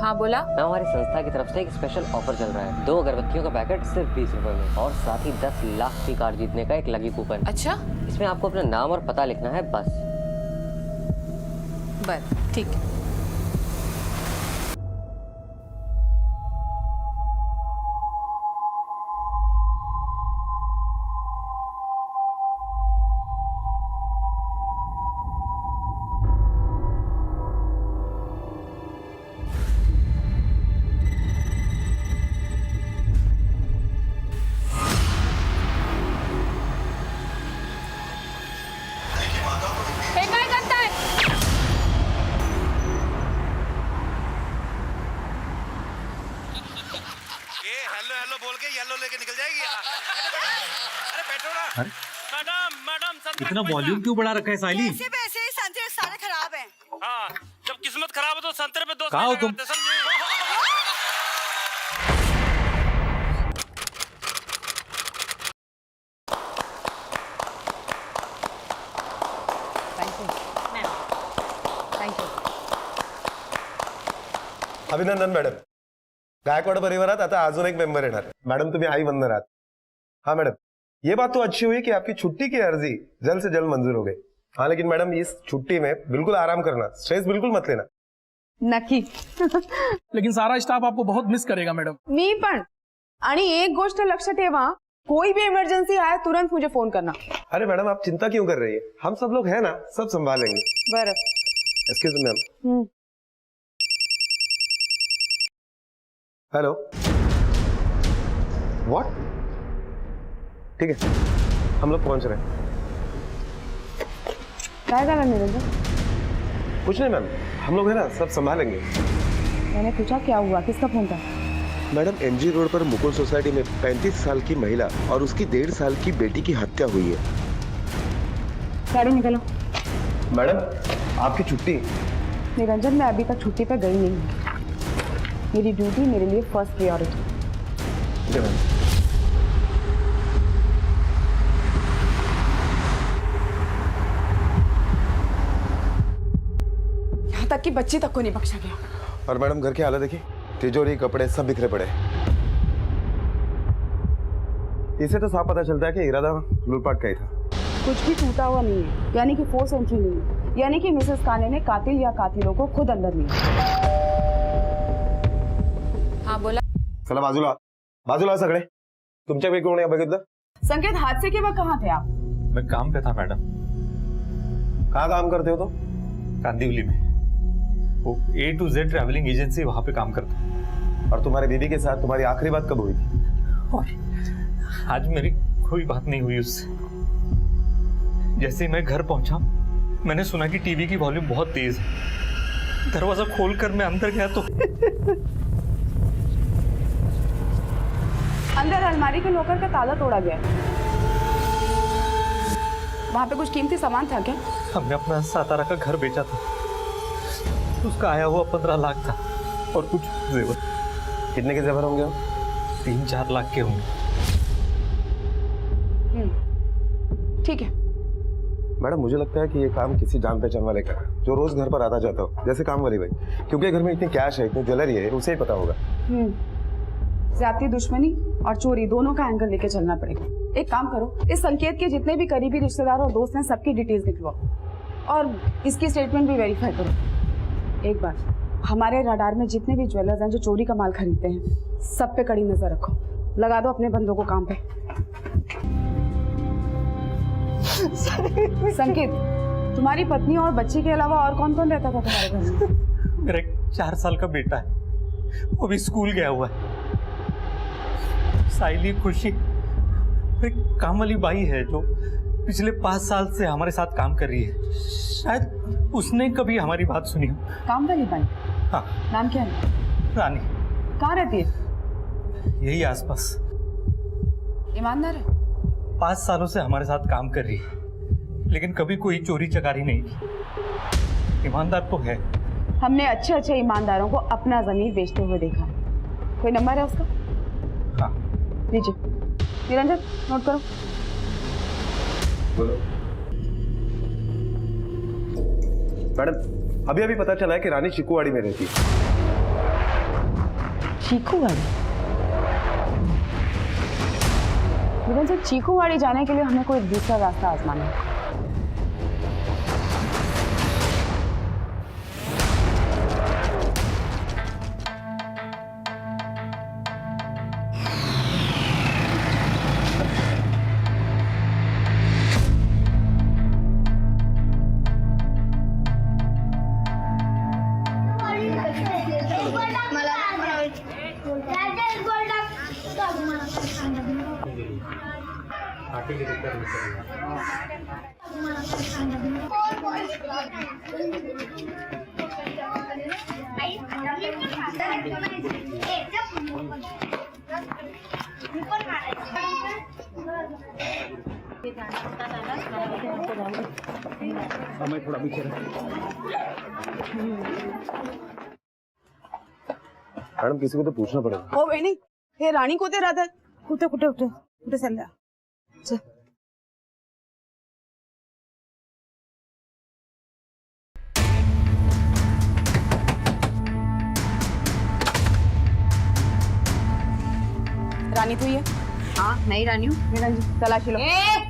हाँ बोला। मैं हमारी संस्था की तरफ से एक स्पेशल ऑफर चल रहा है। 2 अगरबत्तियों का पैकेट सिर्फ 20 रुपए में, और साथ ही 10 लाख की कार जीतने का एक लकी कूपन। अच्छा, इसमें आपको अपना नाम और पता लिखना है बस। बस ठीक है। इतना वॉल्यूम क्यों बढ़ा रखा है साइली? ऐसे ही संतरे सारे खराब हैं। हाँ, जब किस्मत खराब हो तो संतरे पे दोस्त कहाँ हो तुम? अभिनंदन मॅडम. गायकवाड परिवारात आता अजून एक मेंबर येणार. मॅडम तुम्ही आई बनणार आहात. हाँ मैडम, ये बात तो अच्छी हुई कि आपकी छुट्टी की अर्जी जल्द से जल्द मंजूर हो गई. हाँ लेकिन मैडम इस छुट्टी में बिल्कुल आराम करना, स्ट्रेस बिल्कुल मत लेना. नक्की. लेकिन सारा स्टाफ आपको बहुत मिस करेगा मैडम. मी पण. आणि एक गोष्ट लक्ष ठेवा, कोई भी इमरजेंसी आए तुरंत मुझे फोन करना. अरे मैडम आप चिंता क्यों कर रही है, हम सब लोग हैं ना, सब संभालेंगे. बरं. Excuse me ma'am. Hello. What? ठीक है, हम लोग पहुंच रहे हैं. काय झालं निरंजन? कुछ नहीं मैम, हम लोग है ना, सब संभालेंगे. मैंने पूछा क्या हुआ, किसका फोन था? मैडम एमजी रोड पर मुकुल सोसाइटी में 35 साल की महिला और उसकी 1.5 साल की बेटी की हत्या हुई है. गाड़ी निकालो. मैडम आपकी छुट्टी. निरंजन मैं अभी तक छुट्टी पर गई नहीं हूँ. मेरी ड्यूटी मेरे लिए फर्स्ट प्रायोरिटी. जी मैम. यहाँ तक कि बच्ची तक को नहीं बख्शा गया. और मैडम घर की हालत देखिए, तिजोरी कपड़े सब बिखरे पड़े. इसे तो साफ पता चलता है कि इरादा लूटपाट का ही था. कुछ भी टूटा हुआ नहीं है, यानी कि फोर्स एंट्री नहीं है, यानी कि मिसेस काने ने कातिल या कातिलों को खुद अंदर लिया. हाँ बोला. चला बाजूला, बाजूला सगळे. तुमच्यापैकी कोण या बघितलं? संकेत, हादसे के वक्त कहाँ थे आप? मैं काम पे था मैडम. कहाँ काम करते हो तो? कांदिवली में. वो A to Z travelling agency, वहां पे काम करता हूँ. और तुम्हारी बीवी के साथ तुम्हारी आखिरी बात कब हुई थी? और आज मेरी कोई बात नहीं हुई उससे. जैसे ही मैं घर पहुंचा, मैंने सुना कि टीवी की वॉल्यूम बहुत तेज है. दरवाजा खोलकर मैं अंदर गया तो अंदर अलमारी के लॉकर का ताला तोड़ा गया. वहां पे कुछ कीमती सामान था क्या? हमने अपना सातारा का घर बेचा था. उसका आया हुआ 15 लाख था और कुछ जेवर. कितने के जेवर होंगे? 3-4 लाख के होंगे. ठीक है. मैडम मुझे लगता है कि ये काम किसी जान पहचान वाले का है, जो रोज घर पर आता जाता हो, जैसे काम वाली भाई. क्योंकि घर में इतनी कैश है, इतनी ज्वेलरी है, उसे ही पता होगा. ज्यादती, दुश्मनी और चोरी दोनों का एंगल लेके चलना पड़ेगा. एक काम करो, इस संकेत के जितने भी करीबी रिश्तेदार और दोस्त हैं सबकी डिटेल्स निकलवाओ और इसकी स्टेटमेंट भी वेरीफाई करो. एक बार हमारे रडार में जितने भी ज्वेलर्स हैं जो चोरी का माल खरीदते हैं, सब पे कड़ी नजर रखो. लगा दो अपने बंदों को काम पे. संकेत, तुम्हारी पत्नी और बच्ची के अलावा और कौन कौन रहता था तुम्हारे घर में? मेरा एक 4 साल का बेटा है, वो भी स्कूल गया हुआ है. साइली, खुशी, एक काम वाली बाई है जो पिछले 5 साल से हमारे साथ काम कर रही है. शायद उसने कभी हमारी बात सुनी हो. काम वाली बाई? हाँ. नाम क्या है? रानी. कहाँ रहती है? यही आसपास. ईमानदार है? 5 सालों से हमारे साथ काम कर रही है, लेकिन कभी कोई चोरी चकारी नहीं की. ईमानदार तो है. हमने अच्छे अच्छे ईमानदारों को अपना जमीन बेचते हुए देखा. कोई नंबर है उसका? हाँ. लीजिए. निरंजन, नोट करो. बोलो. मैडम अभी अभी पता चला है कि रानी चिकुवाड़ी में रहती है. चीकू गाड़ी? निरंजन, चीकू गाड़ी जाने के लिए हमें कोई दूसरा रास्ता आजमाना है। मैडम किसी को तो पूछना पड़ेगा। ओ बहनी, हे राणी कोते राहतात? कुठे कुठे कुठे कुठे चालल्या? चल. रानी तू ये? हाँ नहीं रानी हूँ। निरंजन तलाशी लो.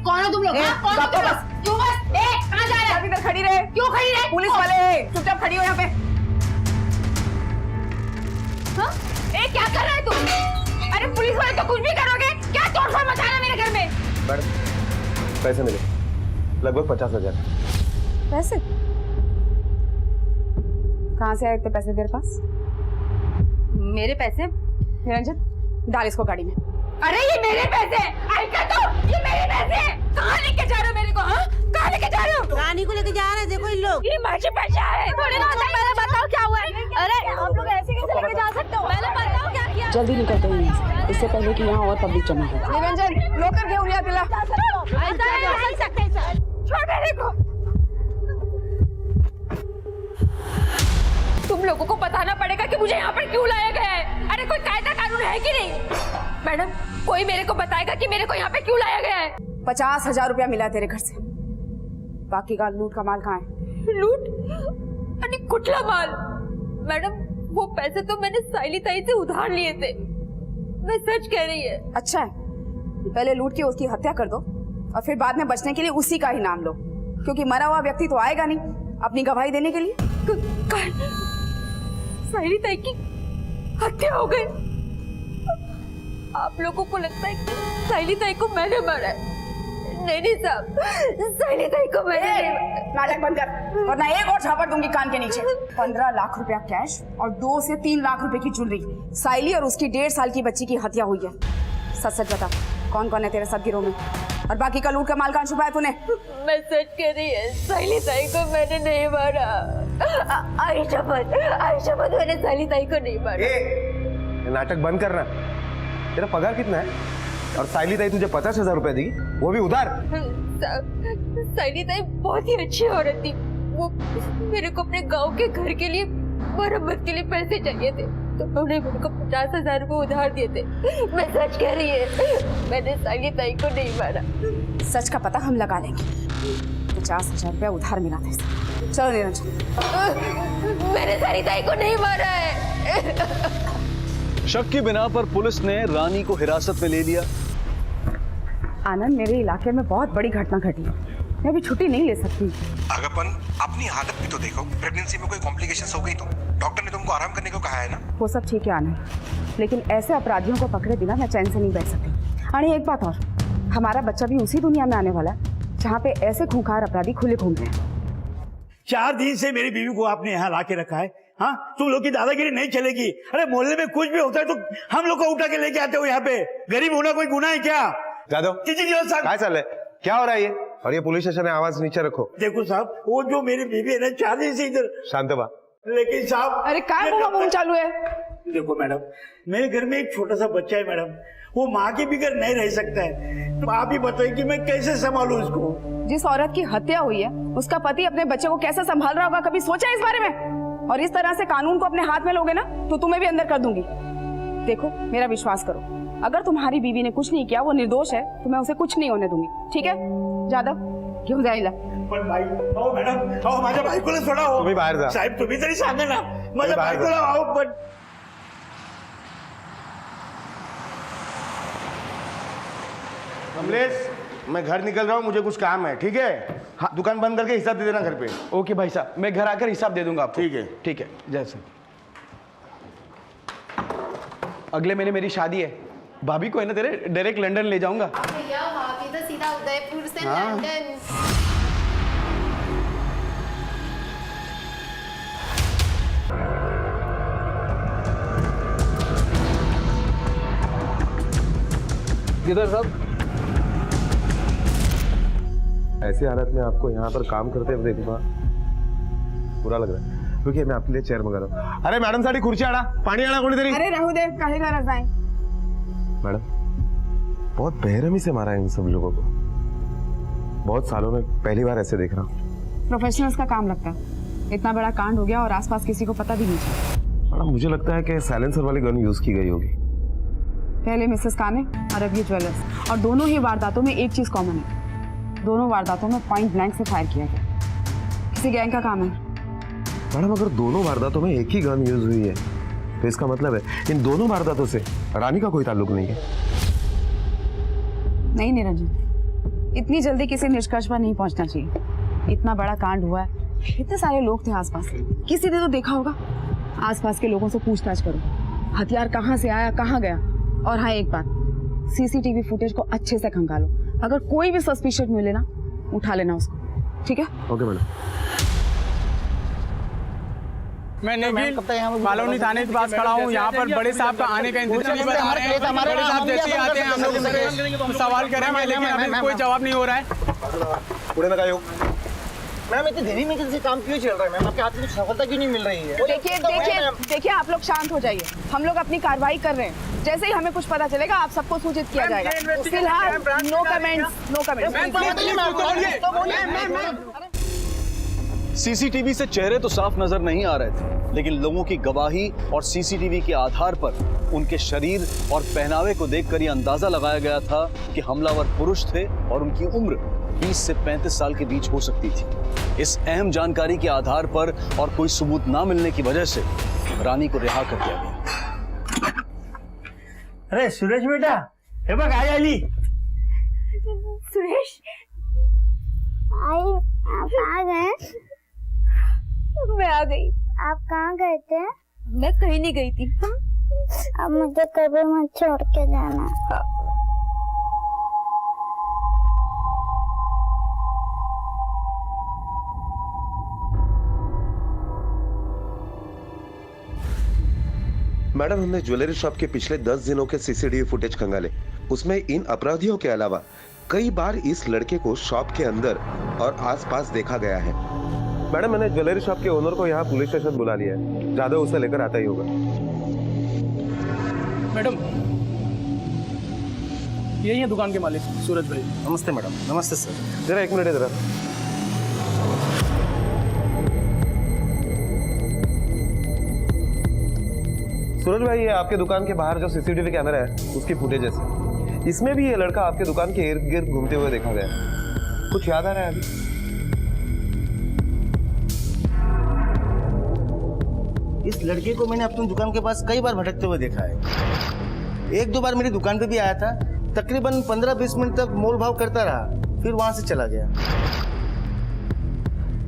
कौन हो तुम लोग? कौन हो तुम लोग? क्यों बस? कहाँ जा रहे हो? इधर खड़ी रहे. क्यों खड़ी रहे? पुलिस वाले चुपचाप खड़ी हो यहाँ पे. हाँ? क्या कर रहे हो तुम? अरे पुलिस वाले तो कुछ भी करोगे? क्या तोड़फोड़ मचा रहे हो मेरे घर में? मैडम पैसे मिले लगभग 50,000। पैसे? कहाँ से आए इतने पैसे तेरे पास? मेरे पैसे? निरंजन डाल इसको गाड़ी में. अरे ये मेरे पैसे! ये मेरे पैसे! कहाँ लेके जा रहे हो मेरे को? हाँ? कहाँ लेके जा रहे हो? रानी को लेके जा रहे हैं, देखो इन लोग. ये माझे पैसे है। थोड़ी ना होता है, पहले बताओ क्या हुआ है? अरे आप लोग ऐसे कैसे लेके जा सकते हो? पहले बताओ क्या किया? जल्दी निकलते हैं यहाँ से, इससे पहले कि यहाँ और पब्लिक जमा हो. निरंजन लोकर घेऊन या तिला. छोड़ मेरे को. तुम लोगों को बताना पड़ेगा कि मुझे यहाँ पर क्यों लाया गया है. अरे कोई कायदा कानून है कि नहीं? मैडम कोई मेरे को बताएगा कि मेरे को यहाँ पे क्यों लाया गया है? 50,000 रुपया मिला तेरे घर से. बाकी का लूट का माल कहाँ है? लूट? अरे कुटला माल. मैडम वो पैसे तो मैंने साइली ताई से उधार लिए थे. मैं सच कह रही है. अच्छा है, पहले लूट के उसकी हत्या कर दो और फिर बाद में बचने के लिए उसी का ही नाम लो, क्योंकि मरा हुआ व्यक्ति तो आएगा नहीं अपनी गवाही देने के लिए. साइली ताई की हत्या हो गई. आप लोगों को लगता है कि साइली ताई को मैंने मारा है? नहीं साहब, साइली ताई को मैंने नाटक बंद कर, वरना एक और झापड़ दूंगी कान के नीचे. 15 लाख रुपया कैश और 2 से 3 लाख रुपए की ज्वेलरी. साइली और उसकी 1.5 साल की बच्ची की हत्या हुई है. सच सच बता, कौन कौन है तेरे साथ गिरोह में और बाकी का लूट का माल कहाँ छुपाया तूने? मैं सच कह रही है, साइली ताई को मैंने नहीं मारा. आयशा मत मैंने साइली ताई को नहीं मारा. ये नाटक बंद करना. तेरा पगार कितना है? और साइली ताई तुझे 50,000 रुपए दी, वो भी उधार. साइली ताई बहुत ही अच्छी औरत थी. वो मेरे को अपने गांव के घर के लिए मरम्मत के लिए पैसे चाहिए थे, तो उन्होंने मेरे को 50,000 रुपए उधार दिए थे. मैं सच कह रही है, मैंने साइली ताई को नहीं मारा. सच का पता हम लगा लेंगे. 50,000 रुपया उधार मिला था इसे. चलो निरंजन. मैंने साइली ताई को नहीं मारा है. शक की बिना पर पुलिस ने रानी को हिरासत में ले लिया. आनंद, मेरे इलाके में बहुत बड़ी घटना घटी है. मैं अभी छुट्टी नहीं ले सकती. अगरपन अपनी हालत भी तो देखो. प्रेगनेंसी में कोई कॉम्प्लिकेशंस हो गई तो डॉक्टर ने तुमको आराम करने को कहा है ना. वो सब ठीक है आनंद, लेकिन ऐसे अपराधियों को पकड़े बिना मैं चैन से नहीं बैठ सकती. आणि एक बात और, हमारा बच्चा भी उसी दुनिया में आने वाला है जहाँ पे ऐसे खूंखार अपराधी खुले घूम रहे हैं. 4 दिन से मेरी बीवी को आपने यहाँ ला के रखा है. हाँ, तुम लोग की दादागिरी नहीं चलेगी. अरे मोहल्ले में कुछ भी होता है तो हम लोग को उठा के लेके आते हो यहाँ पे. गरीब होना कोई गुनाह है क्या? जादव क्या चल है? क्या हो रहा है ये? और ये पुलिस स्टेशन है, आवाज नीचे रखो. देखो साहब, वो जो मेरी बीवी है ना 4 दिन से इधर. शांत बा. लेकिन साहब, अरे काय बूम चालू है? देखो मैडम, मेरे घर में एक छोटा सा बच्चा है मैडम. वो माँ के बिगैर नहीं रह सकता है. तो आप ही बताइए कि मैं कैसे संभालूं उसको. जिस औरत की हत्या हुई है उसका पति अपने बच्चे को कैसे संभाल रहा होगा, कभी सोचा इस बारे में? और इस तरह से कानून को अपने हाथ में लोगे ना तो तुम्हें भी अंदर कर दूंगी. देखो मेरा विश्वास करो, अगर तुम्हारी बीवी ने कुछ नहीं किया, वो निर्दोष है, तो मैं उसे कुछ नहीं होने दूंगी. ठीक है जादव, घेऊन जायला. पण भाई, आओ मॅडम, आओ माझ्या बायकोला सोडा. हो तुम्ही बाहेर जा. साहेब तुम्ही तरी सांगा ना, माझ्या बायकोला आओ. पण कमलेश, मैं घर निकल रहा हूँ, मुझे कुछ काम है, ठीक है? हाँ, दुकान बंद करके हिसाब दे देना घर पे। ओके भाई साहब, मैं घर आकर हिसाब दे दूंगा आपको। ठीक है। ठीक है, जैसे अगले महीने मेरी शादी है, भाभी को है ना तेरे डायरेक्ट लंदन ले जाऊंगा। भैया भाभी तो सीधा उदयपुर से हाँ। लंदन। किधर साहब? ऐसी हालत में आपको यहाँ पर काम करते हुए देखूंगा, बुरा लग रहा है। क्योंकि मैं आपके लिए चेयर मंगा रहा हूँ। अरे मॅडम साठी खुर्ची आणा, पाणी आणा कोणीतरी। अरे रहू दे, काहे गरज आहे? मैडम, बहुत बेरहमी से मारा है इन सब लोगों को। बहुत सालों में पहली बार ऐसे देख रहा हूँ। प्रोफेशनल्स का काम लगता है। इतना बड़ा कांड हो गया और आसपास किसी को पता भी नहीं चला। मैडम, मुझे लगता है कि साइलेंसर वाली गन यूज की गई होगी। पहले मिसेस काने और अब ये ज्वेलर्स, और दोनों ही वारदातों में एक चीज कॉमन है, दोनों वारदातों में पॉइंट ब्लैंक से फायर किया गया। किसी गैंग का काम है। मैडम, अगर दोनों वारदातों में एक ही गन यूज हुई है तो इसका मतलब है इन दोनों वारदातों से रानी का कोई ताल्लुक नहीं है। नहीं निरंजन, इतनी जल्दी किसी निष्कर्ष पर नहीं पहुंचना चाहिए। इतना बड़ा कांड हुआ है, इतने सारे लोग थे आसपास, किसी ने तो देखा होगा। आसपास के लोगों से पूछताछ करो, हथियार कहाँ से आया, कहाँ गया। और हाँ, एक बात, सीसीटीवी फुटेज को अच्छे से खंगालो। अगर कोई भी सस्पिशियस मिले ना, उठा लेना उसको, ठीक है? Okay madam. मैं निखिल कॉलोनी थाने के पास खड़ा हूँ। यहाँ पर बड़े साहब का आने का इंतजार नहीं बता रहे हैं। बड़े साहब जैसे ही आते हैं हम लोग उनसे सवाल करेंगे, लेकिन अभी कोई जवाब नहीं हो रहा है। पुणे में हो मैम, इतनी देरी में कैसे काम क्यों चल रहा है मैम? आपके हाथ में सफलता क्यों नहीं मिल रही है? देखिए, आप लोग शांत हो जाइए। हम लोग अपनी कार्रवाई कर रहे हैं। जैसे ही हमें कुछ पता चलेगा आप सबको सूचित किया जाएगा। फिलहाल no comments, no comments. CCTV से चेहरे तो साफ नजर नहीं आ रहे थे, लेकिन लोगों की गवाही और सीसीटीवी के आधार पर उनके शरीर और पहनावे को देखकर यह अंदाजा लगाया गया था कि हमलावर पुरुष थे और उनकी उम्र 20 से 35 साल के बीच हो सकती थी। इस अहम जानकारी के आधार पर और कोई सबूत ना मिलने की वजह से रानी को रिहा कर दिया गया। अरे सुरेश बेटा, हे बघ आई आली। सुरेश, आई, आप आ गए? मैं आ गई। आप कहाँ गए थे? मैं कहीं नहीं गई थी। अब मुझे कभी मत छोड़ के जाना। मैडम, हमने ज्वेलरी शॉप के पिछले 10 दिनों के सीसीटीवी फुटेज खंगाले। उसमें इन अपराधियों के अलावा कई बार इस लड़के को शॉप के अंदर और आसपास देखा गया है। मैडम, मैंने ज्वेलरी शॉप के ओनर को यहाँ पुलिस स्टेशन बुला लिया है। जादव उसे लेकर आता ही होगा। मैडम, यही है दुकान के मालिक सूरज भाई। नमस्ते मैडम। नमस्ते सर। जरा एक मिनट इधर। सूरज भाई, ये आपके दुकान के बाहर जो सीसीटीवी कैमरा है उसकी फुटेज है। इसमें भी ये लड़का आपके दुकान के इर्द गिर्द घूमते हुए देखा गया। कुछ याद आ रहा है अभी? इस लड़के को मैंने अपनी दुकान के पास कई बार भटकते हुए देखा है। एक दो बार मेरी दुकान पे भी आया था। तकरीबन 15-20 मिनट तक मोल भाव करता रहा, फिर वहां से चला गया।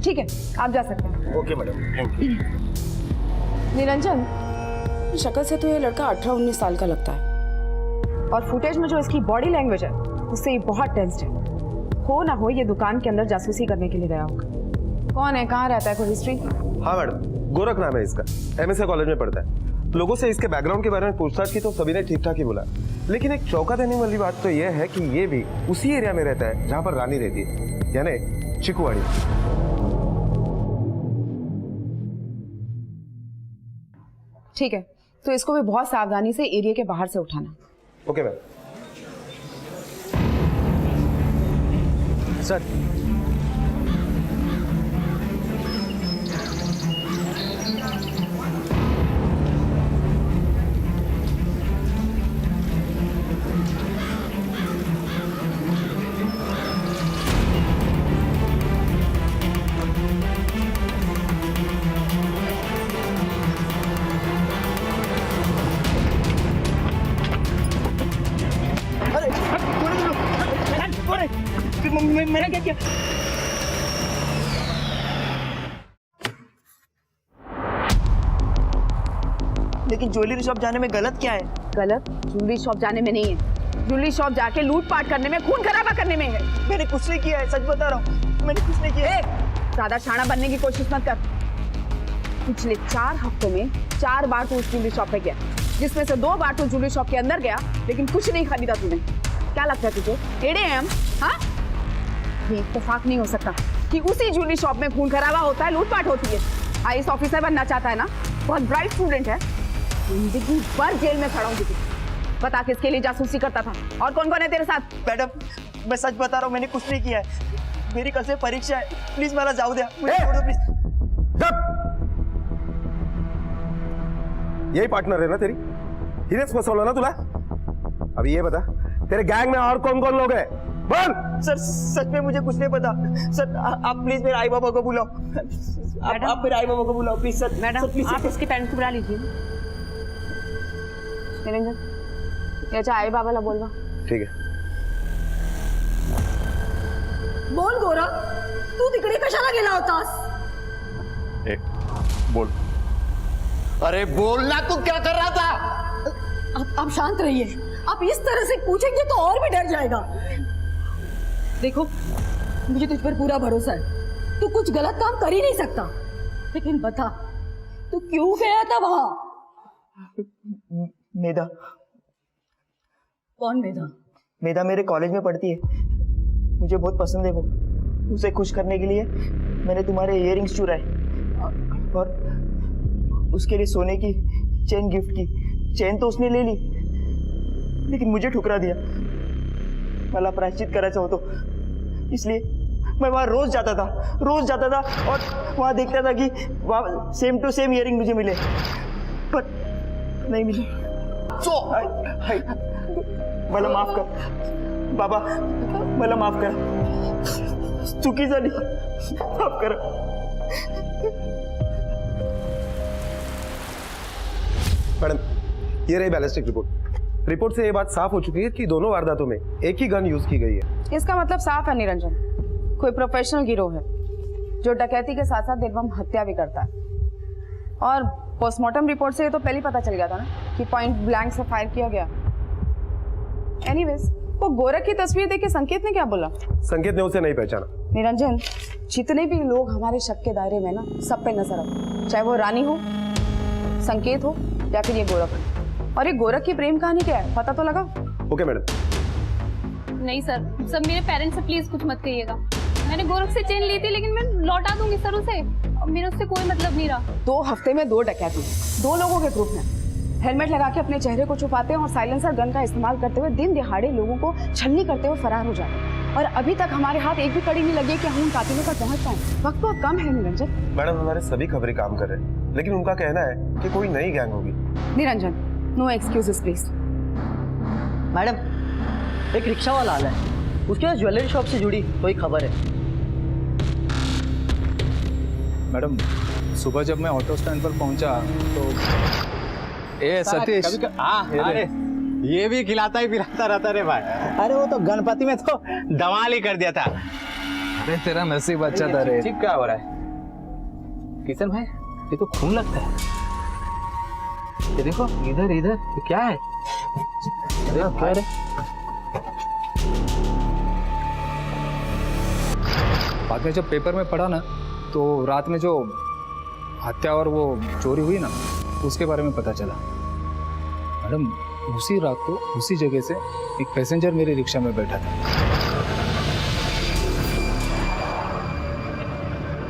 ठीक है, आप जा सकते हैं। Okay madam, thank you. Niranjan, शक्ल से तो ये लड़का 18-19 साल का लगता है, और फुटेज में जो इसकी बॉडी लैंग्वेज है उससे ये बहुत टेंस्ड है। हो ना हो ये दुकान के अंदर जासूसी करने के लिए गया होगा। कौन है, कहाँ रहता है, कोई हिस्ट्री? हाँ मैडम, गोरख नाम है इसका। MSA कॉलेज में पढ़ता है। लोगों से इसके बैकग्राउंड के बारे में पूछताछ की तो सभी ने ठीक ठाक ही बोला, लेकिन एक चौंका देने वाली बात तो यह है कि ये भी उसी एरिया में रहता है जहां पर रानी रहती है, यानी चिकुवाड़ी। ठीक है, तो इसको भी बहुत सावधानी से एरिया के बाहर से उठाना। Okay ma'am. सर, मैंने क्या किया? लेकिन ज्वेलरी शॉप जाने में गलत क्या है? गलत ज्वेलरी शॉप जाने में नहीं है, ज्वेलरी शॉप जाके लूटपाट करने में, खून खराबा करने में है। मैंने कुछ नहीं किया है, सच बता रहा हूँ, मैंने कुछ नहीं किया है। ज्यादा शाना बनने की कोशिश मत कर। पिछले 4 हफ्तों में 4 बार तू उस ज्वेलरी शॉप पे गया, जिसमें से 2 बार तू ज्वेलरी शॉप के अंदर गया, लेकिन कुछ नहीं खरीदा तूने। क्या लगता है तुझे एडे हम? हाँ, ये इत्तेफाक नहीं हो सकता कि उसी ज्वेलरी शॉप में खून खराबा होता है, लूटपाट होती है। आईएएस ऑफिसर बनना चाहता है ना, बहुत ब्राइट स्टूडेंट है, जिंदगी भर जेल में खड़ा हूँ। बता किसके लिए जासूसी करता था और कौन कौन है तेरे साथ? मैडम, मैं सच बता रहा हूँ, मैंने कुछ नहीं किया है। मेरी कल से परीक्षा है, प्लीज मला जाऊ द्या, मुझे छोड़ दो प्लीज। यही पार्टनर है ना तेरी? हिनेच फसवलं ना तुला? अभी ये बता, तेरे गैंग में और कौन कौन लोग हैं? बोल। सर सच में मुझे कुछ नहीं पता। सर आप प्लीज मेरे आई बाबा को बुलाओ। आप मेरे आई बाबा को बुलाओ प्लीज। सर मैडम, प्लीज आप इसके पेरेंट्स को बुला लीजिए। निरंजन, याच्या आई बाबाला बोलवा। ठीक है। बोल गौरव, तू तिकडे कशाला गेला होतास? बोल। अरे बोलना, तू क्या कर रहा था? आप शांत रहिए, आप इस तरह से पूछेंगे तो और भी डर जाएगा। देखो, मुझे तुझ पर पूरा भरोसा है, तू कुछ गलत काम कर ही नहीं सकता, लेकिन बता तू क्यों गया था वहां? मेधा। कौन मेधा? मेधा मेरे कॉलेज में पढ़ती है, मुझे बहुत पसंद है वो। उसे खुश करने के लिए मैंने तुम्हारे इयररिंग्स चुराए और उसके लिए सोने की चेन गिफ्ट की। चेन तो उसने ले ली, लेकिन मुझे ठुकरा दिया। मला प्रायश्चित करायचं होतं, इसलिए मैं वहाँ रोज जाता था और वहाँ देखता था कि वहाँ सेम टू सेम इयररिंग मुझे मिले, पर नहीं मिले। मला माफ कर बाबा, मला माफ कर, चुकी झाली, माफ कर। मैडम, ये रही बैलिस्टिक रिपोर्ट से ये बात साफ हो चुकी है कि दोनों वारदातों में एक ही गन यूज की गई है। इसका मतलब साफ है निरंजन, कोई प्रोफेशनल गिरोह है जो डकैती के साथ साथ निर्मम हत्या भी करता है। और पोस्टमार्टम रिपोर्ट से ये तो पहले ही पता चल गया था ना कि पॉइंट ब्लैंक से फायर किया गया। एनीवेज, वो गोरख की तस्वीर देख के संकेत ने क्या बोला? संकेत ने उसे नहीं पहचाना। निरंजन, जितने भी लोग हमारे शक के दायरे में ना, सब पे नजर रखो, चाहे वो रानी हो, संकेत हो या फिर ये गोरख। और ये गोरख की प्रेम कहानी क्या है, पता तो लगा? Okay madam. नहीं सर, सब मेरे पेरेंट्स से प्लीज कुछ मत कहिएगा। मैंने गोरख से चेन ली थी, लेकिन मैं लौटा दूंगी सर उसे, मेरा उससे कोई मतलब नहीं रहा। 2 हफ्ते में 2 डकैती, 2 लोगों के ग्रुप में हेलमेट लगा के अपने चेहरे को छुपाते हैं और साइलेंसर गन का इस्तेमाल करते हुए दिन दिहाड़े लोगों को छलनी करते हुए फरार हो जाते हैं। और अभी तक हमारे हाथ एक भी कड़ी नहीं लगी कि हम उन कातिलों पर पहुंच पाए। वक्त बहुत कम है निरंजन। मैडम, हमारे सभी खबरें काम कर रहे हैं, लेकिन उनका कहना है कि कोई नई गैंग होगी। Niranjan, no excuses please. Madam, एक रिक्शा वाला आला है, उसके पास ज्वेलरी शॉप से जुड़ी कोई खबर है? मैडम, सुबह जब मैं ऑटो स्टैंड पर पहुंचा तो ए सतीश, अरे ये भी खिलाता ही पिलाता रहता रे भाई। अरे वो तो गणपति में तो धमाल ही कर दिया था। अरे तेरा नसीब अच्छा था रे। ठीक क्या हो रहा है किशन भाई? ये तो खून लगता है। ये देखो इधर इधर, ये क्या है? अरे क्या रे? बाद में जब पेपर में पढ़ा ना, तो रात में जो हत्या और वो चोरी हुई ना, उसके बारे में पता चला। मैडम, उसी रात को उसी जगह से एक पैसेंजर मेरे रिक्शा में बैठा था।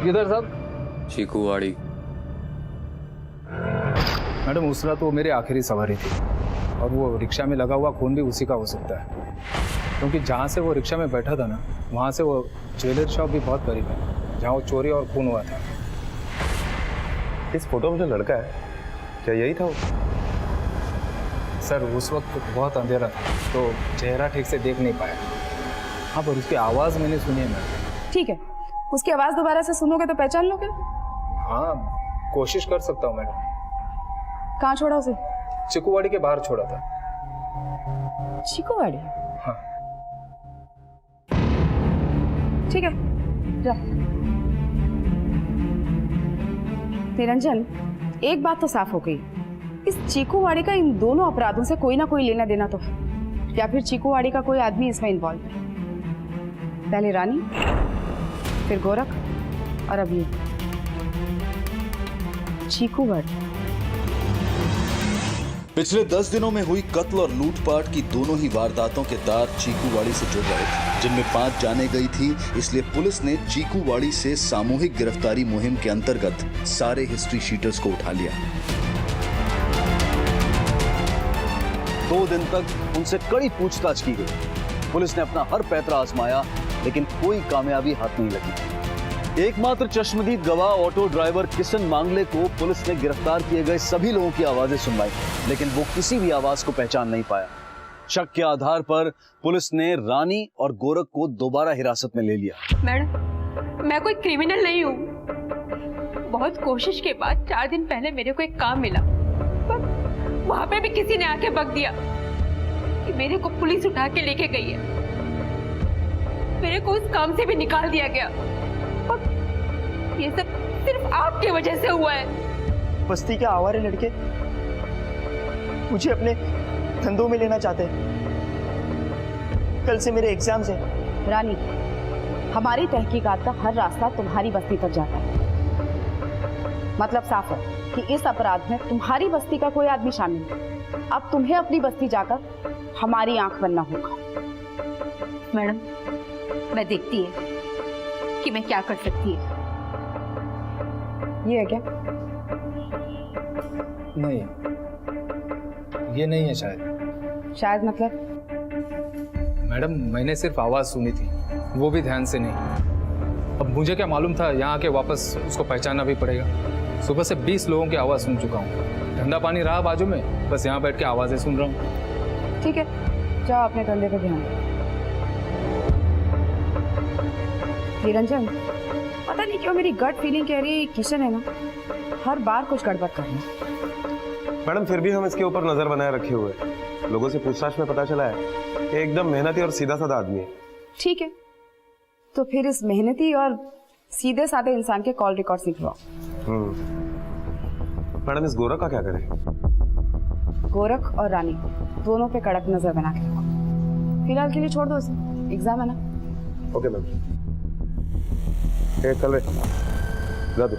किधर साहब? चीकूवाड़ी। मैडम, उस रात वो मेरी आखिरी सवारी थी और वो रिक्शा में लगा हुआ खून भी उसी का हो सकता है, क्योंकि जहाँ से वो रिक्शा में बैठा था ना, वहाँ से वो ज्वेलरी शॉप भी बहुत करीब है जहाँ वो चोरी और खून हुआ था। इस फोटो में जो लड़का है, क्या यही था वो? सर, उस वक्त बहुत अंधेरा था तो चेहरा ठीक से देख नहीं पाया। हाँ, पर उसकी आवाज़ मैंने सुनी है मैडम। ठीक है, उसकी आवाज़ दोबारा से सुनोगे तो पहचान लोगे? हाँ, कोशिश कर सकता हूँ मैडम। कहाँ छोड़ा उसे? चिकूवाड़ी के बाहर छोड़ा था। चिकूवाड़ी? हाँ। ठीक है, जा। निरंजन, एक बात तो साफ हो गई, इस चीकूवाड़ी का इन दोनों अपराधों से कोई ना कोई लेना देना तो है, या फिर चीकूवाड़ी का कोई आदमी इसमें इन्वॉल्व है। पहले रानी, फिर गोरख और अब ये चीकूवाड़ी। पिछले 10 दिनों में हुई कत्ल और लूटपाट की दोनों ही वारदातों के तार चीकूवाड़ी से जुड़ रहे थे, जिनमें 5 जानें गई थी। इसलिए पुलिस ने चीकूवाड़ी से सामूहिक गिरफ्तारी मुहिम के अंतर्गत सारे हिस्ट्री शीटर्स को उठा लिया। 2 दिन तक उनसे कड़ी पूछताछ की गई। पुलिस ने अपना हर पैतरा आजमाया, लेकिन कोई कामयाबी हाथ नहीं लगी। एकमात्र चश्मदीद गवाह ऑटो ड्राइवर किशन मांगले को पुलिस ने गिरफ्तार किए गए सभी लोगों की आवाजें सुनवाई, लेकिन वो किसी भी आवाज को पहचान नहीं पाया। शक के आधार पर पुलिस ने रानी और गोरख को दोबारा हिरासत में ले लिया। मैडम, मैं कोई क्रिमिनल नहीं हूँ। बहुत कोशिश के बाद 4 दिन पहले मेरे को एक काम मिला, पर वहां पे भी किसी ने आके बक दिया कि मेरे को पुलिस उठा के लेके गई है। मेरे को उस काम से भी निकाल दिया गया। ये सब सिर्फ आपकी वजह से हुआ है। बस्ती के आवारे लड़के मुझे अपने धंधों में लेना चाहते हैं। कल से मेरे एग्जाम्स हैं। रानी, हमारी तहकीकात का हर रास्ता तुम्हारी बस्ती तक जाता है। मतलब साफ है कि इस अपराध में तुम्हारी बस्ती का कोई आदमी शामिल है। अब तुम्हें अपनी बस्ती जाकर हमारी आंख बनना होगा। मैडम, मैं देखती है कि मैं क्या कर सकती है। ये है क्या? नहीं, ये नहीं है शायद। शायद मतलब? मैडम, मैंने सिर्फ आवाज सुनी थी, वो भी ध्यान से नहीं। अब मुझे क्या मालूम था यहाँ के वापस उसको पहचानना भी पड़ेगा। सुबह से 20 लोगों की आवाज सुन चुका हूँ। धंधा पानी रहा बाजू में, बस यहाँ बैठ के आवाजें सुन रहा हूँ। ठीक है, जाओ अपने धंधे पे ध्यान दो। निरंजन, पता नहीं क्यों मेरी गट फीलिंग कह रही है किशन है ना, हर बार कुछ गड़बड़ कर रहा है। मैडम, फिर भी हम इसके ऊपर नजर बनाए रखे हुए हैं। लोगों से पूछताछ में पता चला है कि एकदम मेहनती और सीधा साधा आदमी है। ठीक है, तो फिर इस मेहनती और सीधे साधे इंसान के कॉल रिकॉर्ड्स निकलवाओ। मैडम, इस गोरख का क्या करें? गोरख और रानी दोनों पे कड़क नजर बना के रखो। फिलहाल के लिए छोड़ दो उसे, एग्जाम है ना। Okay ma'am. चल रहे जा दो।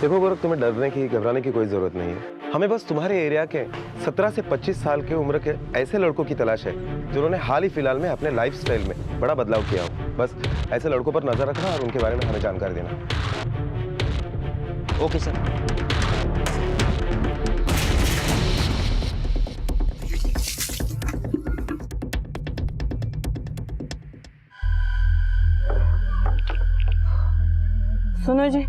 देखो गोरख, तुम्हें डरने की घबराने की कोई जरूरत नहीं है। हमें बस तुम्हारे एरिया के 17 से 25 साल की उम्र के ऐसे लड़कों की तलाश है जिन्होंने हाल ही फिलहाल में अपने लाइफस्टाइल में बड़ा बदलाव किया हो। बस ऐसे लड़कों पर नजर रखना और उनके बारे में हमें जानकारी देना। Okay sir. सुनो जी,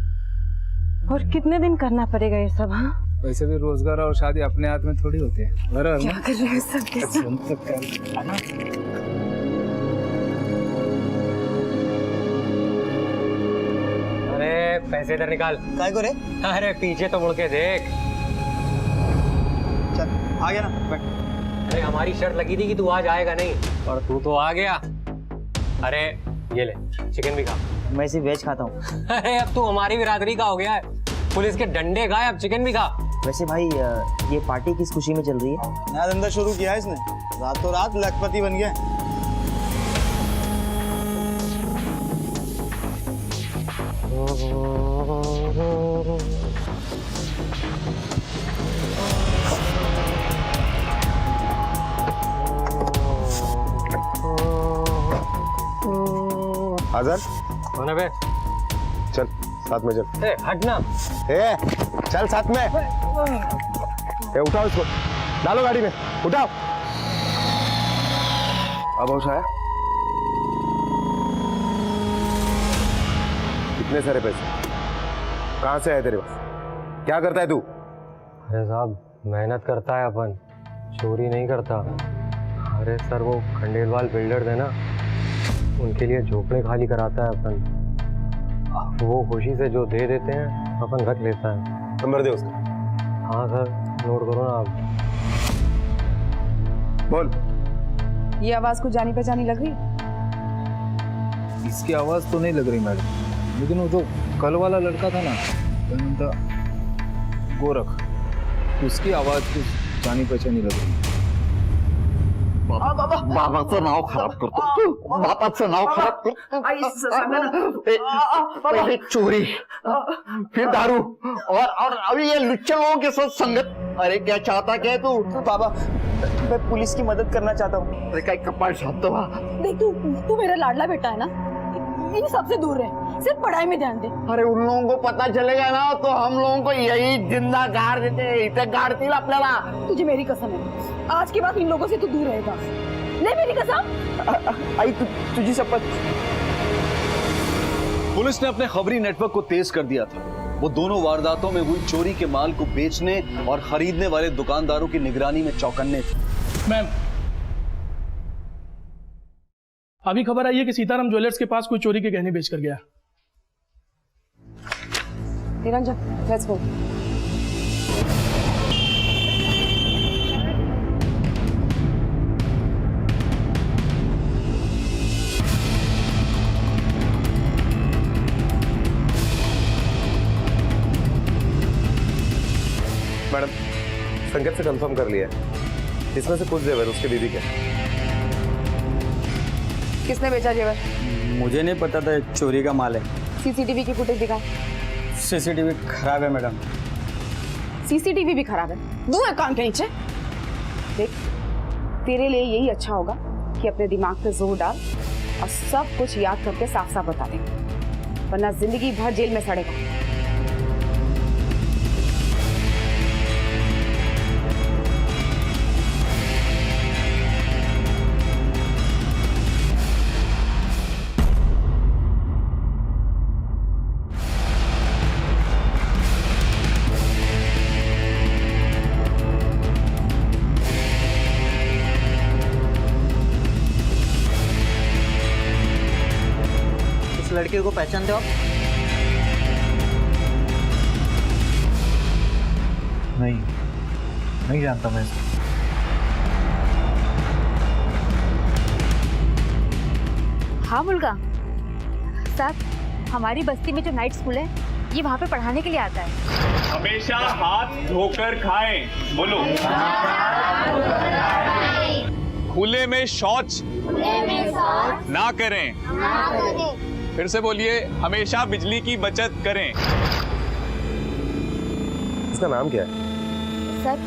और कितने दिन करना पड़ेगा ये सब? हाँ, वैसे भी रोजगार और शादी अपने हाथ में थोड़ी होते हैं। बराबर क्या कर रहे हो सब के सब? अरे पैसे इधर निकाल। काय को रे? अरे पीछे तो मुड़ के देख। चल आ गया ना, बैठ। अरे हमारी शर्त लगी थी कि तू आज आएगा नहीं, और तू तो आ गया। अरे ये ले, चिकन भी खा। मैं सिर्फ वेज खाता हूँ। अरे अब तू हमारी बिरादरी का हो गया है। पुलिस के डंडे खाए, अब चिकन भी खा। वैसे भाई, ये पार्टी किस खुशी में चल रही है? नया धंधा शुरू किया है इसने, रातों रात लखपति बन गया। आजाद, कौन है बे? चल साथ में चल। ए, हटना। ए, चल साथ में। ए, उठाओ इसको, डालो गाड़ी में, उठाओ। अब होश आया? कितने सारे पैसे कहाँ से आए तेरे पास? क्या करता है तू? अरे साहब, मेहनत करता है अपन, चोरी नहीं करता। अरे सर, वो खंडेलवाल बिल्डर थे ना, उनके लिए झोपड़े खाली कराता है अपन। वो खुशी से जो दे देते हैं अपन रख लेता है। नंबर दे उसका। हाँ सर, नोट करो ना आप। बोल। ये आवाज कुछ जानी पहचानी लग रही है? इसकी आवाज तो नहीं लग रही मैडम, लेकिन वो जो कल वाला लड़का था ना, क्या नाम था, गोरख, उसकी आवाज कुछ जानी पहचानी लग रही है। बाबाचं नाव खराब करतो, बापाचं नाव खराब करतो। पहले चोरी, फिर दारू और अभी ये लुच्चे लोगों के साथ संगत। अरे क्या चाहता क्या है तू? बाबा मैं पुलिस की मदद करना चाहता हूँ। अरे काय कपाळ छापतो बा। देख तू मेरा लाडला बेटा है ना, इन सबसे दूर रहे, सिर्फ पढ़ाई में ध्यान दे। अरे उन लोगों को पता चलेगा ना तो हम लोगों को यही जिंदा गाड़ देते, इथे गाड़तील आपल्याला। तुझे मेरी कसम है, आज के बाद इन लोगों से तू दूर रहेगा। ले मेरी कसम। आई तुझी शपथ। पुलिस ने अपने खबरी नेटवर्क को तेज कर दिया था। वो दोनों वारदातों में हुई चोरी के माल को बेचने और खरीदने वाले दुकानदारों की निगरानी में चौकन्ने थे। मैम, अभी खबर आई है कि सीताराम ज्वेलर्स के पास कोई चोरी के गहने बेचकर गया। Niranjan, let's go. मैडम, संकेत से कंफर्म कर लिया है, इसमें से कुछ जेवर उसके बीवी के। किसने बेचा जेवर? मुझे नहीं पता था चोरी का माल है। सीसीटीवी की फुटेज दिखाओ। सीसीटीवी खराब है मैडम। सीसीटीवी भी खराब है, दो है कान के नीचे। देख, तेरे लिए यही अच्छा होगा कि अपने दिमाग पे जोर डाल और सब कुछ याद करके साफ साफ बता दे, वरना जिंदगी भर जेल में सड़ेगा। लड़के को पहचानते हो आप? नहीं जानता मैं इसको। हाँ मुल्का साहब, हमारी बस्ती में जो नाइट स्कूल है, ये वहाँ पे पढ़ाने के लिए आता है। हमेशा हाथ धोकर खाएं। बोलो। खुले में शौच ना करें। फिर से बोलिए, हमेशा बिजली की बचत करें। इसका नाम क्या है? सर,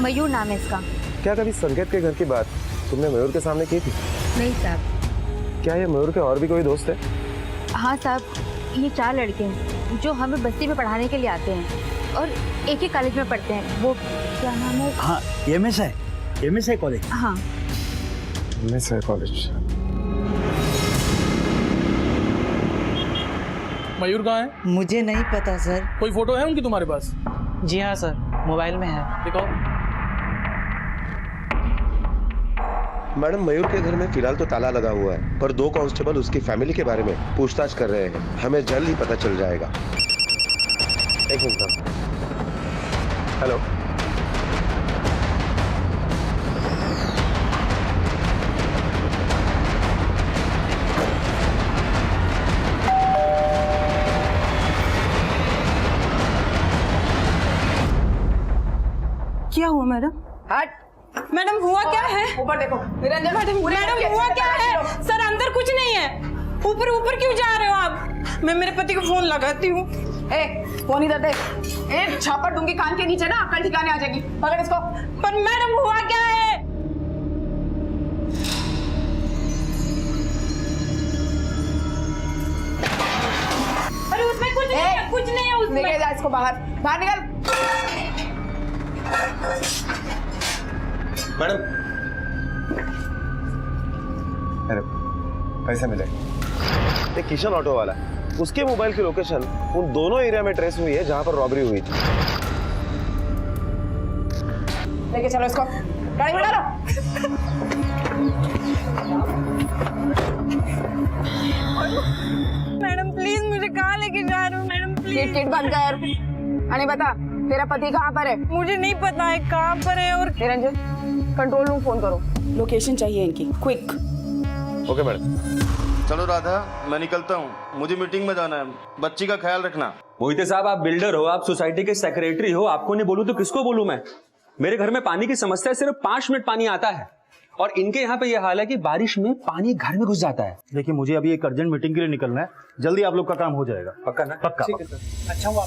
मयूर नाम है इसका। क्या कभी संकेत के घर की बात तुमने मयूर के सामने की थी? नहीं साहब। क्या ये मयूर के और भी कोई दोस्त है? हाँ साहब, ये 4 लड़के हैं जो हमें बस्ती में पढ़ाने के लिए आते हैं और एक ही कॉलेज में पढ़ते हैं। वो क्या नाम है? हाँ, एमएस है कॉलेज। हाँ, एमएस है कॉलेज। मयूर कहाँ है? मुझे नहीं पता सर। कोई फोटो है उनकी तुम्हारे पास? जी हाँ सर, मोबाइल में है। दिखाओ। मैडम, मयूर के घर में फिलहाल तो ताला लगा हुआ है, पर 2 कांस्टेबल उसकी फैमिली के बारे में पूछताछ कर रहे हैं। हमें जल्द ही पता चल जाएगा। एक मिनट। हेलो, क्या हुआ मैडम? हट। मैडम हुआ क्या है? ऊपर देखो निरंजन। मैडम हुआ क्या है? सर अंदर कुछ नहीं है। ऊपर ऊपर क्यों जा रहे हो आप? मैं मेरे पति को फोन लगाती हूँ। फोन इधर दे। एक छापड़ दूंगी कान के नीचे ना, अक्ल ठिकाने आ जाएगी। पकड़ इसको। पर मैडम हुआ क्या है? अरे उसमें कुछ नहीं है, कुछ नहीं है उसमें। निकल जा इसको बाहर, बाहर निकल। मैडम, अरे पैसे मिले। एक किशन ऑटो वाला, उसके मोबाइल की लोकेशन उन दोनों एरिया में ट्रेस हुई है जहां पर रॉबरी हुई थी। लेके चलो इसको, गाड़ी में डालो। मैडम प्लीज, मुझे कहाँ लेके जा रहे हो मैडम? प्लीज किट बंद कर। अरे बता, तेरा पति कहाँ पर है? मुझे नहीं पता है कहाँ पर है। और निरंजन, कंट्रोल रूम फोन करो। लोकेशन चाहिए इनकी, क्विक। Okay madam. चलो राधा, मैं निकलता हूँ, मुझे मीटिंग में जाना है। बच्ची का ख्याल रखना। मोहिते साहब, आप बिल्डर हो, आप सोसाइटी के सेक्रेटरी हो, आपको नहीं बोलूं तो किसको बोलूं मैं? मेरे घर में पानी की समस्या है, सिर्फ 5 मिनट पानी आता है, और इनके यहाँ पे यह हाल है कि बारिश में पानी घर में घुस जाता है। देखिए, मुझे अभी एक अर्जेंट मीटिंग के लिए निकलना है, जल्दी आप लोग का काम हो जाएगा। पक्का ना? पक्का। ठीक है सर। अच्छा हुआ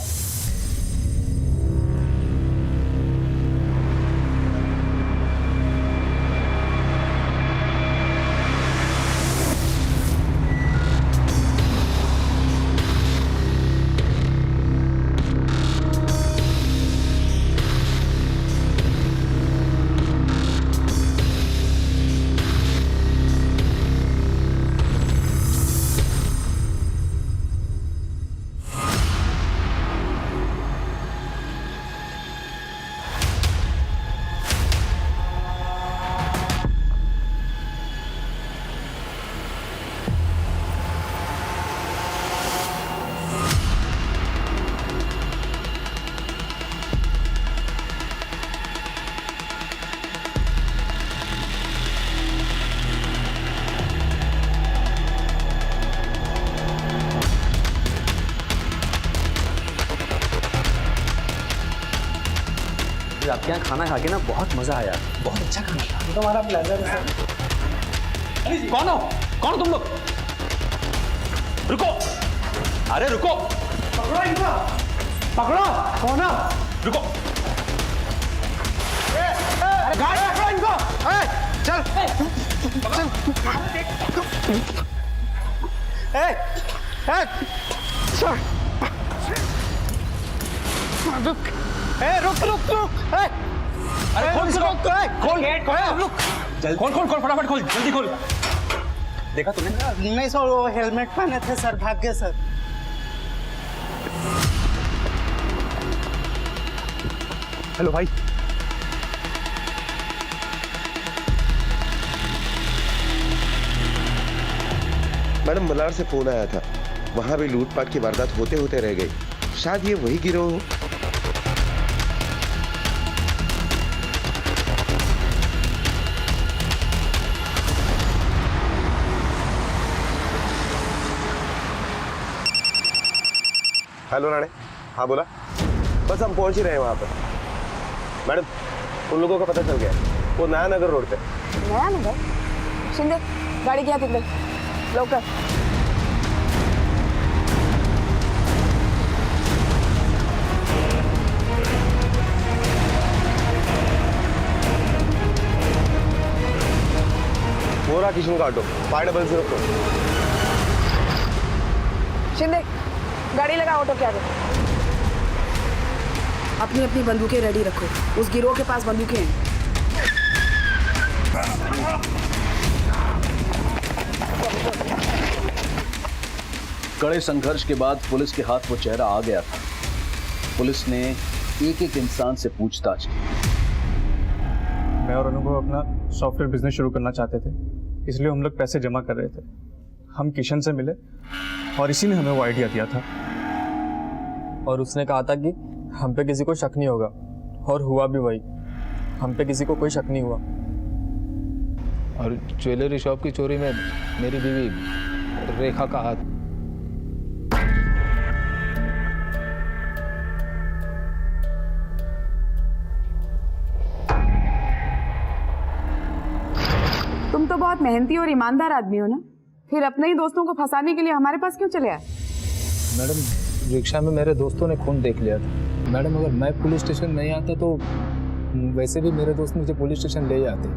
आपके यहाँ खाना खा के ना बहुत मजा आया, बहुत अच्छा खाना था। तो हमारा प्लेजर है सर। कौन हो? कौन तुम लोग? रुको, अरे रुको, पकड़ो इनको, पकड़ो। कौन है? रुको, गाड़ी पकड़ो इनको। चल रुक रुक रुक, अरे खोल इसको, खोल गेट, खोल, रुक, जल्दी खोल खोल खोल, फटाफट खोल, जल्दी खोल। देखा तुमने? नहीं सर, वो हेलमेट पहने थे सर, भाग गए सर। हेलो भाई। मैडम, मलाड से फोन आया था, वहां भी लूटपाट की वारदात होते होते रह गई। शायद ये वही गिरोह हो। हेलो राणे। हाँ बोला। बस हम पहुंच ही रहे हैं वहां पर। मैडम, उन लोगों का पता चल गया, वो नया नगर रोड पे। नया नगर? शिंदे, गाड़ी क्या तिकडे लवकर। वो रहा किशन का ऑटो, 500 शिंदे, गाड़ी लगा ऑटो के आगे। अपनी अपनी बंदूकें रेडी रखो, उस गिरोह के पास बंदूकें हैं। कड़े संघर्ष के बाद पुलिस के हाथ वो चेहरा आ गया था। पुलिस ने एक एक इंसान से पूछताछ की। मैं और अनुभव अपना सॉफ्टवेयर बिजनेस शुरू करना चाहते थे, इसलिए हम लोग पैसे जमा कर रहे थे। हम किशन से मिले और इसी ने हमें वो आइडिया दिया था, और उसने कहा था कि हम पे किसी को शक नहीं होगा, और हुआ भी वही। हम पे किसी को कोई शक नहीं हुआ। और ज्वेलरी शॉप की चोरी में मेरी बीवी रेखा का हाथ। तुम तो बहुत मेहनती और ईमानदार आदमी हो ना, फिर अपने ही दोस्तों को फंसाने के लिए हमारे पास क्यों चले आए? मैडम, रिक्शा में मेरे दोस्तों ने खून देख लिया था। मैडम, अगर मैं पुलिस स्टेशन नहीं आता तो वैसे भी मेरे दोस्त मुझे पुलिस स्टेशन ले जाते,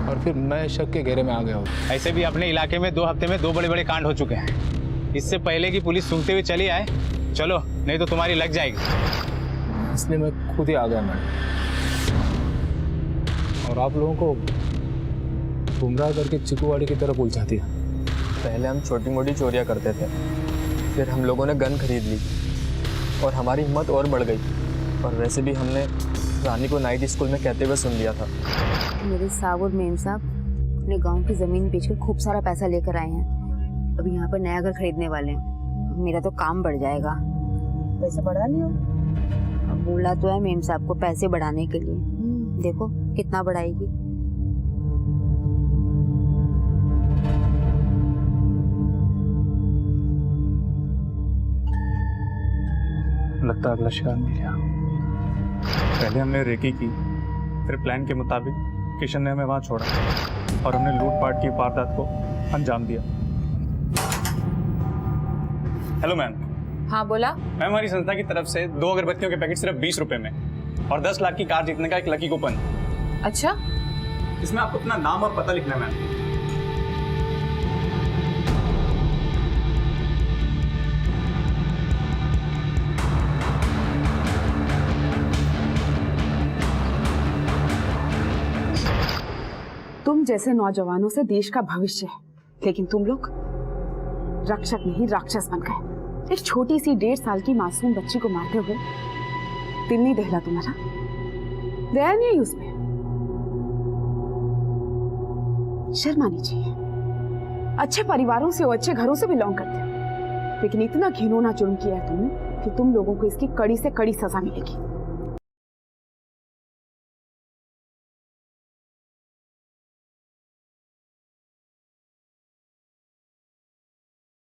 और फिर मैं शक के घेरे में आ गया होता। ऐसे भी अपने इलाके में 2 हफ्ते में 2 बड़े-बड़े कांड हो चुके हैं। इससे पहले कि पुलिस सूंघते हुए चली आए, चलो, नहीं तो तुम्हारी लग जाएगी। इसलिए मैं खुद ही आ गया मैडम, और आप लोगों को गुमराह करके चिकूवाड़ी की तरफ उलझा दिया। पहले हम छोटी मोटी चोरियां करते थे, फिर हम लोगों ने गन खरीद ली और हमारी हिम्मत और बढ़ गई। और वैसे भी हमने रानी को नाइट स्कूल में कहते हुए सुन लिया था। मेरे साहब और मेम साहब अपने गांव की ज़मीन बेचकर खूब सारा पैसा लेकर आए हैं। अभी यहाँ पर नया घर खरीदने वाले हैं। मेरा तो काम बढ़ जाएगा। पैसा बढ़ा लियो। अब बोला तो है मेम साहब को पैसे बढ़ाने के लिए, देखो कितना बढ़ाएगी। लगता है अगला शिकार मिल गया। पहले हमने रेकी की, फिर प्लान के मुताबिक किशन ने हमें वहां छोड़ा और हमने लूटपाट की वारदात को अंजाम दिया। Hello ma'am. हाँ बोला। मैम, हमारी संस्था की तरफ से 2 अगरबत्तियों के पैकेट सिर्फ 20 रुपए में और 10 लाख की कार जीतने का एक लकी कूपन। अच्छा, इसमें आपको अपना नाम और पता लिखना है मैम। तुम जैसे नौजवानों से देश का भविष्य है, लेकिन तुम लोग रक्षक नहीं राक्षस बन गए। एक छोटी सी 1.5 साल की मासूम बच्ची को मारते हुए दिल नहीं दहला तुम्हारा? दया नहीं आई उसमें? शर्म आनी चाहिए। अच्छे परिवारों से और अच्छे घरों से बिलोंग करते हो, लेकिन इतना घिनौना जुर्म किया है तुमने कि तुम लोगों को इसकी कड़ी से कड़ी सजा मिलेगी।